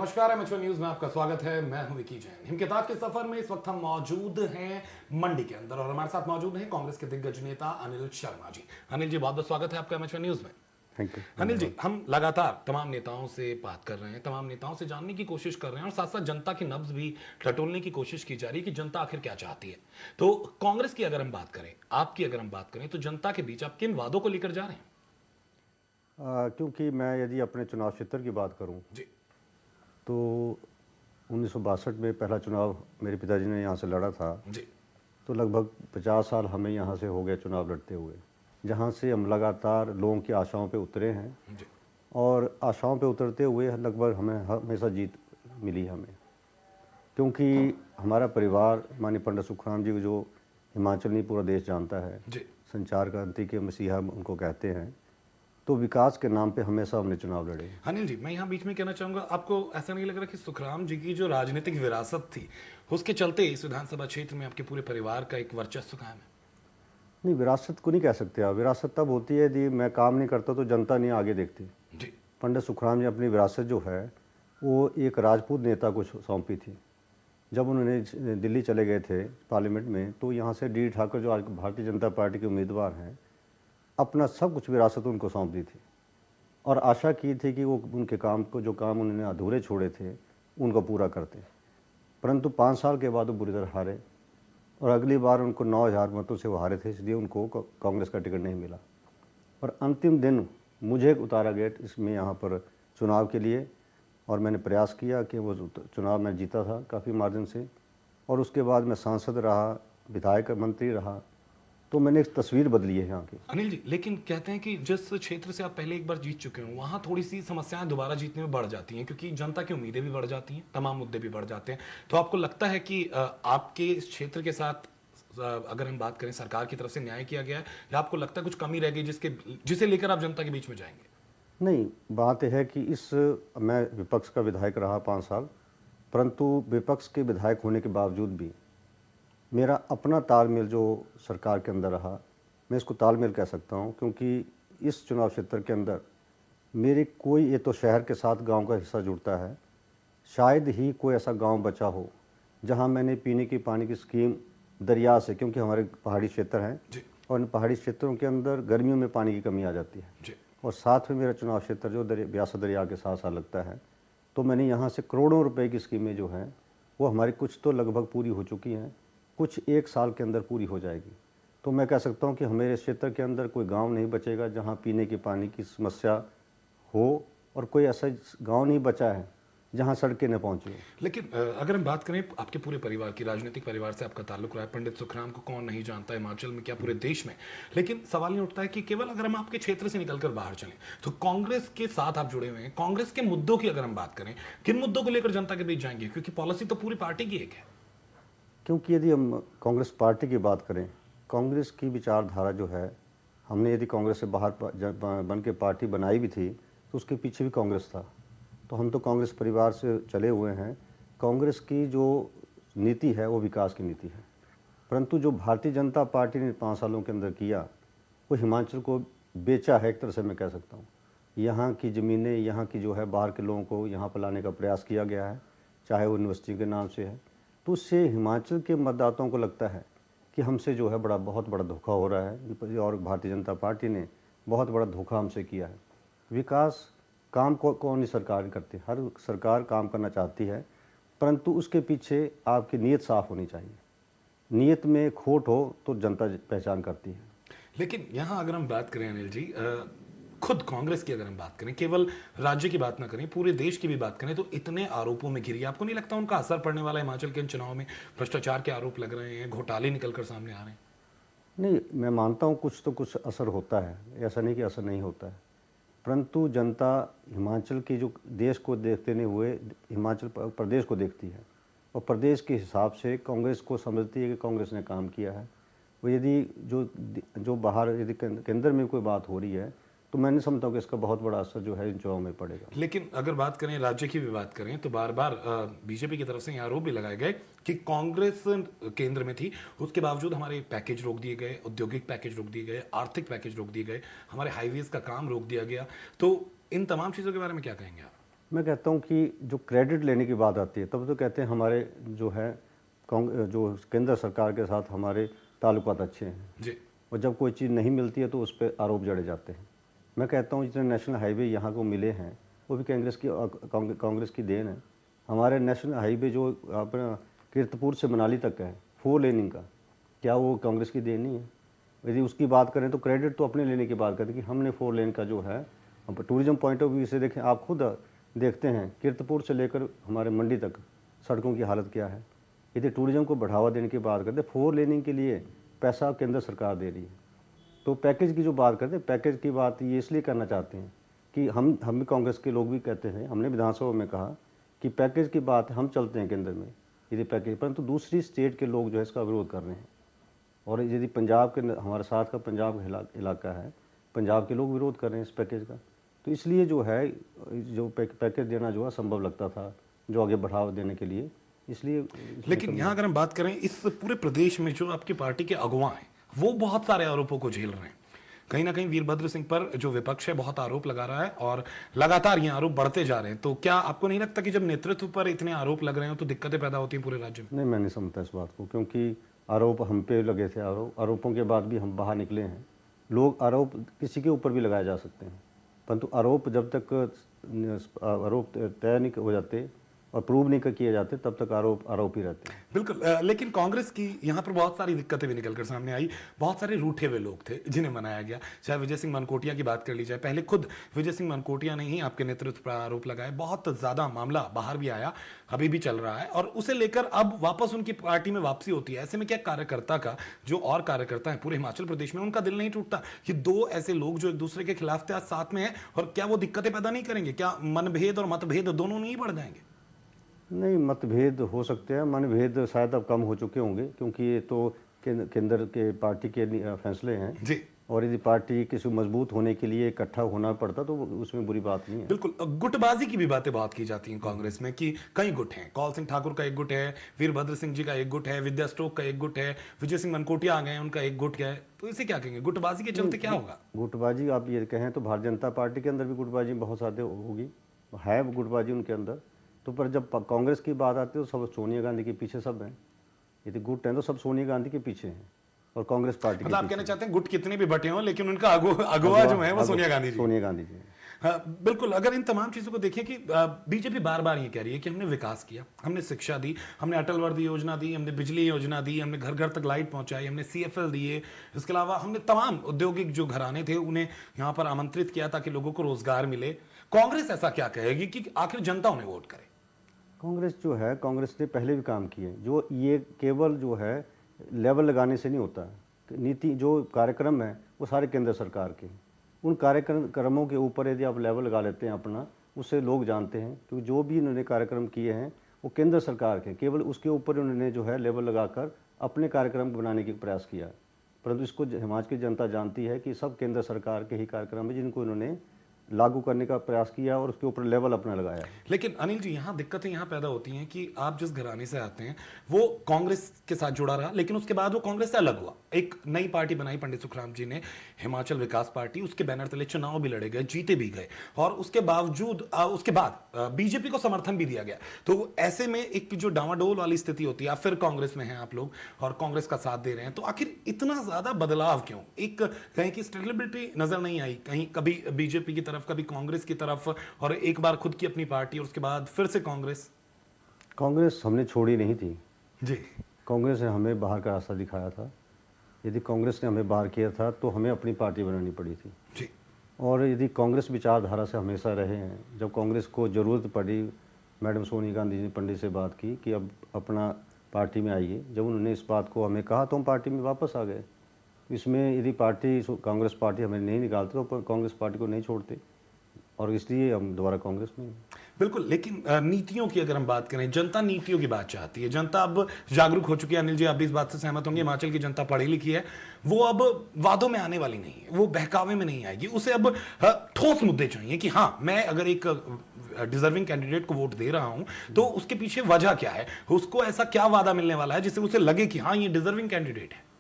नमस्कार, MHO news में आपका स्वागत है। मैं हूं विकी जैन। हिम किताब के सफर में इस वक्त हम मौजूद हैं मंडी के अंदर और हमारे साथ मौजूद हैं कांग्रेस के दिग्गज नेता अनिल शर्मा जी। अनिल जी, बहुत बहुत स्वागत है आपका एमएचओ न्यूज में। थैंक यू, अनिल जी, धन्यवाद। हम लगातार तमाम नेताओं से बात कर रहे हैं, तमाम नेताओं से जानने की कोशिश कर रहे हैं और साथ साथ जनता की नब्ज भी टटोलने की कोशिश की जा रही है कि जनता आखिर क्या चाहती है। तो कांग्रेस की अगर हम बात करें, आपकी अगर हम बात करें, तो जनता के बीच आप किन वादों को लेकर जा रहे हैं? क्योंकि मैं यदि अपने चुनाव क्षेत्र की बात करूं जी तो 1962 में पहला चुनाव मेरे पिताजी ने यहाँ से लड़ा था। जी तो लगभग 50 साल हमें यहाँ से हो गए चुनाव लड़ते हुए, जहाँ से हम लगातार लोगों की आशाओं पे उतरे हैं जी और आशाओं पे उतरते हुए लगभग हमें हमेशा जीत मिली हमें। क्योंकि हमारा परिवार माननीय पंडित सुखराम जी को, जो हिमाचल नहीं पूरा देश जानता है, जी संचार क्रांति के मसीहा उनको कहते हैं, तो विकास के नाम पे हमेशा हमने चुनाव लड़े। अनिल जी, मैं यहाँ बीच में कहना चाहूंगा, आपको ऐसा नहीं लग रहा कि सुखराम जी की जो राजनीतिक विरासत थी उसके चलते इस विधानसभा क्षेत्र में आपके पूरे परिवार का एक वर्चस्व कायम है? नहीं, विरासत को नहीं कह सकते आप। विरासत तब होती है यदि मैं काम नहीं करता तो जनता नहीं आगे देखती। जी पंडित सुखराम जी अपनी विरासत जो है वो एक राजपूत नेता को सौंपी थी। जब उन्होंने दिल्ली चले गए थे पार्लियामेंट में, तो यहाँ से डी ठाकुर जो आज भारतीय जनता पार्टी के उम्मीदवार हैं, अपना सब कुछ विरासत उनको सौंप दी थी और आशा की थी कि वो उनके काम को, जो काम उन्होंने अधूरे छोड़े थे, उनको पूरा करते। परंतु 5 साल के बाद वो बुरी तरह हारे और अगली बार उनको 9,000 मतों से वो हारे थे, इसलिए उनको कांग्रेस का टिकट नहीं मिला। और अंतिम दिन मुझे उतारा गया इसमें यहाँ पर चुनाव के लिए और मैंने प्रयास किया कि वो चुनाव मैं जीता था काफ़ी मार्जिन से, और उसके बाद मैं सांसद रहा, विधायक मंत्री रहा, तो मैंने एक तस्वीर बदली है यहाँ की। अनिल जी, लेकिन कहते हैं कि जिस क्षेत्र से आप पहले एक बार जीत चुके हो वहां थोड़ी सी समस्याएं दोबारा जीतने में बढ़ जाती हैं, क्योंकि जनता की उम्मीदें भी बढ़ जाती हैं, तमाम मुद्दे भी बढ़ जाते हैं। तो आपको लगता है कि आपके इस क्षेत्र के साथ अगर हम बात करें, सरकार की तरफ से न्याय किया गया है, या आपको लगता है कुछ कमी रह गई जिसे लेकर आप जनता के बीच में जाएंगे? नहीं, बात यह है कि मैं विपक्ष का विधायक रहा 5 साल, परंतु विपक्ष के विधायक होने के बावजूद भी मेरा अपना तालमेल जो सरकार के अंदर रहा, मैं इसको तालमेल कह सकता हूँ, क्योंकि इस चुनाव क्षेत्र के अंदर मेरे कोई, ये तो शहर के साथ गांव का हिस्सा जुड़ता है, शायद ही कोई ऐसा गांव बचा हो जहां मैंने पीने की पानी की स्कीम दरिया से, क्योंकि हमारे पहाड़ी क्षेत्र हैं जी और इन पहाड़ी क्षेत्रों के अंदर गर्मियों में पानी की कमी आ जाती है, जी और साथ में मेरा चुनाव क्षेत्र जो ब्यास दरिया के साथ साथ लगता है, तो मैंने यहाँ से करोड़ों रुपए की स्कीमें जो हैं वो हमारी कुछ तो लगभग पूरी हो चुकी हैं, कुछ 1 साल के अंदर पूरी हो जाएगी। तो मैं कह सकता हूँ कि हमारे क्षेत्र के अंदर कोई गांव नहीं बचेगा जहाँ पीने के पानी की समस्या हो, और कोई ऐसा गांव नहीं बचा है जहाँ सड़कें न पहुँची हो। लेकिन अगर हम बात करें आपके पूरे परिवार की, राजनीतिक परिवार से आपका ताल्लुक रहा है, पंडित सुखराम को कौन नहीं जानता है, हिमाचल में क्या पूरे देश में। लेकिन सवाल ये उठता है कि केवल अगर हम आपके क्षेत्र से निकलकर बाहर चलें तो कांग्रेस के साथ आप जुड़े हुए हैं, कांग्रेस के मुद्दों की अगर हम बात करें, किन मुद्दों को लेकर जनता के बीच जाएंगे? क्योंकि पॉलिसी तो पूरी पार्टी की एक है। क्योंकि यदि हम कांग्रेस पार्टी की बात करें, कांग्रेस की विचारधारा जो है, हमने यदि कांग्रेस से बाहर बन के पार्टी बनाई भी थी तो उसके पीछे भी कांग्रेस था। तो हम तो कांग्रेस परिवार से चले हुए हैं। कांग्रेस की जो नीति है वो विकास की नीति है, परंतु जो भारतीय जनता पार्टी ने 5 सालों के अंदर किया वो हिमाचल को बेचा है, एक तरह से मैं कह सकता हूँ। यहाँ की ज़मीनें, यहाँ की जो है, बाहर के लोगों को यहाँ पर लाने का प्रयास किया गया है, चाहे वो यूनिवर्सिटी के नाम से है। तो उससे हिमाचल के मतदाताओं को लगता है कि हमसे जो है बहुत बड़ा धोखा हो रहा है, और भारतीय जनता पार्टी ने बहुत बड़ा धोखा हमसे किया है। विकास काम को कौन नहीं सरकार करती, हर सरकार काम करना चाहती है, परंतु उसके पीछे आपकी नीयत साफ होनी चाहिए। नीयत में खोट हो तो जनता पहचान करती है। लेकिन यहां अगर हम बात करें अनिल जी, खुद कांग्रेस की अगर हम बात करें, केवल राज्य की बात ना करें, पूरे देश की भी बात करें, तो इतने आरोपों में घिरी, आपको नहीं लगता उनका असर पड़ने वाला है? हिमाचल के इन चुनाव में भ्रष्टाचार के आरोप लग रहे हैं, घोटाले निकलकर सामने आ रहे हैं। नहीं, मैं मानता हूँ कुछ तो कुछ असर होता है, ऐसा नहीं कि असर नहीं होता है, परंतु जनता हिमाचल की जो देश को देखते नहीं हुए हिमाचल प्रदेश को देखती है, और प्रदेश के हिसाब से कांग्रेस को समझती है कि कांग्रेस ने काम किया है। वो यदि जो जो बाहर यदि केंद्र में कोई बात हो रही है, तो मैं नहीं समझता हूँ कि इसका बहुत बड़ा असर जो है इन चुनाव में पड़ेगा। लेकिन अगर बात करें, राज्य की भी बात करें, तो बार बार बीजेपी की तरफ से यह आरोप भी लगाए गए कि कांग्रेस केंद्र में थी, उसके बावजूद हमारे पैकेज रोक दिए गए, औद्योगिक पैकेज रोक दिए गए, आर्थिक पैकेज रोक दिए गए, हमारे हाईवेज का काम रोक दिया गया। तो इन तमाम चीज़ों के बारे में क्या कहेंगे आप? मैं कहता हूँ कि जो क्रेडिट लेने की बात आती है तब तो कहते हैं हमारे जो है जो केंद्र सरकार के साथ हमारे ताल्लुकात अच्छे हैं जी। और जब कोई चीज़ नहीं मिलती है तो उस पर आरोप जड़े जाते हैं। मैं कहता हूँ जितने नेशनल हाईवे यहाँ को मिले हैं वो भी कांग्रेस की देन है। हमारे नेशनल हाईवे जो अपना कीरतपुर से मनाली तक है 4 लेनिंग का, क्या वो कांग्रेस की देन नहीं है? यदि उसकी बात करें तो क्रेडिट तो अपने लेने की बात करते हैं कि हमने 4 लेन का जो है, अब टूरिज्म पॉइंट ऑफ व्यू से देखें, आप खुद देखते हैं कीरतपुर से लेकर हमारे मंडी तक सड़कों की हालत क्या है। यदि टूरिज्म को बढ़ावा देने की बात करते हैं 4 लेनिंग के लिए पैसा केंद्र सरकार दे रही है। तो पैकेज की जो बात करते हैं, पैकेज की बात ये इसलिए करना चाहते हैं कि हम भी कांग्रेस के लोग भी कहते हैं, हमने विधानसभा में कहा कि पैकेज की बात हम चलते हैं केंद्र में यदि पैकेज, परंतु दूसरी स्टेट के लोग जो है इसका विरोध कर रहे हैं। और यदि पंजाब के हमारे साथ का पंजाब का इलाका है, पंजाब के लोग विरोध कर रहे हैं इस पैकेज का। तो इसलिए जो है जो पैकेज देना जो है संभव लगता था जो आगे बढ़ावा देने के लिए, इसलिए। लेकिन यहाँ अगर हम बात करें इस पूरे प्रदेश में जो आपकी पार्टी के अगुवा हैं वो बहुत सारे आरोपों को झेल रहे हैं। कहीं ना कहीं वीरभद्र सिंह पर जो विपक्ष है बहुत आरोप लगा रहा है और लगातार ये आरोप बढ़ते जा रहे हैं। तो क्या आपको नहीं लगता कि जब नेतृत्व पर इतने आरोप लग रहे हैं तो दिक्कतें पैदा होती हैं पूरे राज्य में? नहीं, मैं नहीं समझता इस बात को, क्योंकि आरोप हम पे लगे थे, आरोपों के बाद भी हम बाहर निकले हैं। लोग आरोप किसी के ऊपर भी लगाए जा सकते हैं, परंतु आरोप जब तक आरोप तय नहीं हो जाते और प्रूव नहीं किए जाते तब तक आरोप ही रहते हैं। बिल्कुल। लेकिन कांग्रेस की यहाँ पर बहुत सारी दिक्कतें भी निकलकर सामने आई। बहुत सारे रूठे हुए लोग थे जिन्हें मनाया गया। चाहे विजय सिंह मनकोटिया की बात कर ली जाए, पहले खुद विजय सिंह मनकोटिया ने ही आपके नेतृत्व पर आरोप लगाए। बहुत ज्यादा मामला बाहर भी आया, अभी भी चल रहा है और उसे लेकर अब वापस उनकी पार्टी में वापसी होती है। ऐसे में क्या कार्यकर्ता का जो और कार्यकर्ता है पूरे हिमाचल प्रदेश में, उनका दिल नहीं टूटता कि 2 ऐसे लोग जो एक दूसरे के खिलाफ थे आज साथ में है? और क्या वो दिक्कतें पैदा नहीं करेंगे? क्या मनभेद और मतभेद दोनों नहीं बढ़ जाएंगे? नहीं, मतभेद हो सकते हैं, मनभेद शायद अब कम हो चुके होंगे, क्योंकि ये तो केंद्र के पार्टी के फैसले हैं जी। और यदि पार्टी किसी मजबूत होने के लिए इकट्ठा होना पड़ता तो उसमें बुरी बात नहीं है। बिल्कुल। गुटबाजी की भी बातें बहुत की जाती हैं कांग्रेस में कि कई गुट हैं। कौल सिंह ठाकुर का एक गुट है, वीरभद्र सिंह जी का एक गुट है, विद्या स्टोक का एक गुट है, विजय सिंह मनकोटिया आ गए उनका एक गुट है। तो इसे क्या कहेंगे? गुटबाजी के चलते क्या होगा? गुटबाजी आप ये कहें तो भारतीय जनता पार्टी के अंदर भी गुटबाजी बहुत ज्यादा होगी, है गुटबाजी उनके अंदर। तो पर जब कांग्रेस की बात आती है तो सब सोनिया गांधी के पीछे सब हैं। यदि गुट हैं तो सब सोनिया गांधी के पीछे हैं और कांग्रेस पार्टी मतलब आप कहना चाहते हैं गुट कितने भी बटे हों लेकिन उनका अगुवा जो है वो सोनिया गांधी जी। हाँ, बिल्कुल। अगर इन तमाम चीजों को देखें कि बीजेपी बार बार ये कह रही है कि हमने विकास किया, हमने शिक्षा दी, हमने अटल वर्दी योजना दी, हमने बिजली योजना दी, हमने घर घर तक लाइट पहुंचाई, हमने CFL दिए, इसके अलावा हमने तमाम औद्योगिक जो घराने थे उन्हें यहाँ पर आमंत्रित किया ताकि लोगों को रोजगार मिले। कांग्रेस ऐसा क्या कहेगी कि आखिर जनता उन्हें वोट करे? कांग्रेस जो है, कांग्रेस ने पहले भी काम किए, जो ये केवल जो है लेवल लगाने से नहीं होता। नीति जो कार्यक्रम है वो सारे केंद्र सरकार के, उन कार्यक्रमों के ऊपर यदि आप लेवल लगा लेते हैं अपना, उससे लोग जानते हैं क्योंकि जो भी उन्होंने कार्यक्रम किए हैं वो केंद्र सरकार के, केवल उसके ऊपर उन्होंने जो है लेवल लगाकर अपने कार्यक्रम बनाने की प्रयास किया। परंतु इसको हिमाचल की जनता जानती है कि सब केंद्र सरकार के ही कार्यक्रम है जिनको उन्होंने लागू करने का प्रयास किया और उसके ऊपर लेवल अपना लगाया। लेकिन अनिल जी, यहाँ दिक्कतें यहाँ पैदा होती हैं कि आप जिस घराने से आते हैं वो कांग्रेस के साथ जुड़ा रहा, लेकिन उसके बाद वो कांग्रेस से अलग हुआ, एक नई पार्टी बनाई पंडित सुखराम जी ने, हिमाचल विकास पार्टी। उसके बैनर तले चुनाव भी लड़े गए, जीते भी गए और उसके बावजूद उसके बाद बीजेपी को समर्थन भी दिया गया। तो ऐसे में एक जो डावाडोल वाली स्थिति होती है, आप फिर कांग्रेस में हैं आप लोग और कांग्रेस का साथ दे रहे हैं, तो आखिर इतना ज्यादा बदलाव क्यों? एक कहीं की स्टेबिलिटी नजर नहीं आई, कहीं कभी बीजेपी की तरफ कभी कांग्रेस की तरफ, और एक बार खुद की अपनी पार्टी और उसके बाद फिर से कांग्रेस हमने छोड़ी नहीं थी जी। कांग्रेस ने हमें बाहर का रास्ता दिखाया था। यदि कांग्रेस ने हमें बाहर किया था तो हमें अपनी पार्टी बनानी पड़ी थी जी। और यदि कांग्रेस विचारधारा से हमेशा रहे हैं, जब कांग्रेस को ज़रूरत पड़ी, मैडम सोनिया गांधी जी ने पंडित से बात की कि अब अपना पार्टी में आइए, जब उन्होंने इस बात को हमें कहा तो हम पार्टी में वापस आ गए। इसमें यदि कांग्रेस पार्टी हमें नहीं निकालते तो कांग्रेस पार्टी को नहीं छोड़ते और इसलिए हम दोबारा कांग्रेस में। बिल्कुल। लेकिन नीतियों की अगर हम बात करें, जनता नीतियों की बात चाहती है। जनता अब जागरूक हो चुकी है। अनिल जी, आप भी इस बात से सहमत होंगे, हिमाचल की जनता पढ़ी लिखी है, वो अब वादों में आने वाली नहीं है, वो बहकावे में नहीं आएगी। उसे अब ठोस मुद्दे चाहिए कि हाँ, मैं अगर एक डिजर्विंग कैंडिडेट को वोट दे रहा हूं तो उसके पीछे वजह क्या है, उसको ऐसा क्या वादा मिलने वाला है जिससे उसे लगे कि हाँ, ये डिजर्विंग कैंडिडेट है।